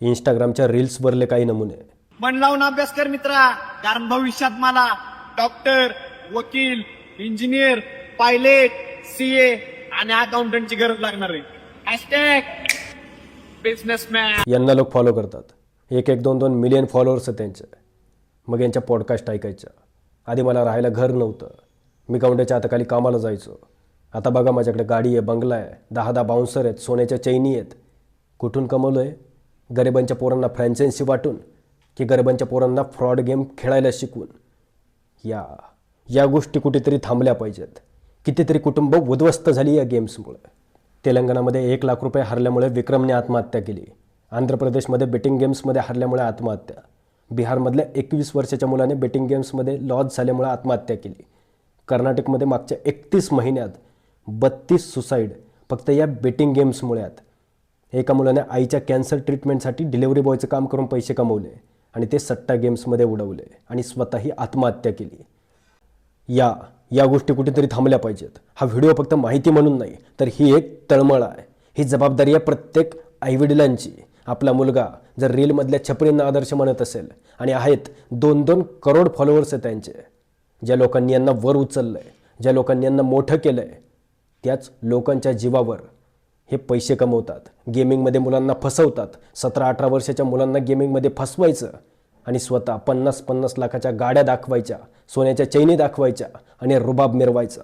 इंस्टाग्रामच्या रील्सवरले काही नमुने. मन लावून अभ्यास कर मित्रा, कारण भविष्यात मला डॉक्टर, वकील, इंजिनियर, पायलट, सीए आणि अकाउंटंटची गरज लागणार आहे. Hashtag businessman. यांना लोक फॉलो करतात. 1-2 मिलियन फॉलोअर्स आहेत त्यांचे. मग यांच्या पॉडकास्ट ऐकायच्या. आधी मला राहायला घर नव्हतं. मी गौंड्याच्या हाताखाली कामाला जायचो. आता बघा माझ्याकडे गाडी आहे, बंगला आहे, 10 बाउन्सर आहेत, सोन्याच्या चैनी आहेत. कुठून कमवलं आहे? गरिबांच्या पोरांना फ्रँचायझी वाटून की गरिबांच्या पोरांना फ्रॉड गेम खेळायला शिकवून? या गोष्टी कुठेतरी थांबल्या पाहिजेत. कितीतरी कुटुंब उद्ध्वस्त झाली या गेम्समुळे. तेलंगणामध्ये 1 लाख रुपये हरल्यामुळे विक्रमने आत्महत्या केली. आंध्र प्रदेशमध्ये बेटिंग गेम्समध्ये हरल्यामुळे आत्महत्या. बिहारमधल्या 21 वर्षाच्या मुलाने बेटिंग गेम्समध्ये लॉस झाल्यामुळे आत्महत्या केली. कर्नाटकमध्ये मागच्या 31 महिन्यात 32 सुसाईड फक्त या बेटिंग गेम्समुळे आहेत. एका मुलाने आईच्या कॅन्सर ट्रीटमेंटसाठी डिलिव्हरी बॉयचं काम करून पैसे कमवले आणि ते सट्टा गेम्समध्ये उडवले आणि स्वतःही आत्महत्या केली. या गोष्टी कुठेतरी थांबल्या पाहिजेत. हा व्हिडिओ फक्त माहिती म्हणून नाही, तर ही एक तळमळ आहे. ही जबाबदारी आहे प्रत्येक आईवडिलांची. आपला मुलगा जर रीलमधल्या छपरींना आदर्श म्हणत असेल आणि आहेत 2-2 करोड फॉलोअर्स आहेत त्यांचे, ज्या लोकांनी यांना वर उचललं आहे, ज्या लोकांनी यांना मोठं केलं आहे, त्याच लोकांच्या जीवावर हे पैसे कमवतात. गेमिंगमध्ये मुलांना फसवतात. 17-18 वर्षाच्या मुलांना गेमिंगमध्ये फसवायचं आणि स्वतः 50-50 लाखाच्या गाड्या दाखवायच्या, सोन्याच्या चैनी दाखवायच्या आणि रुबाब मिरवायचा.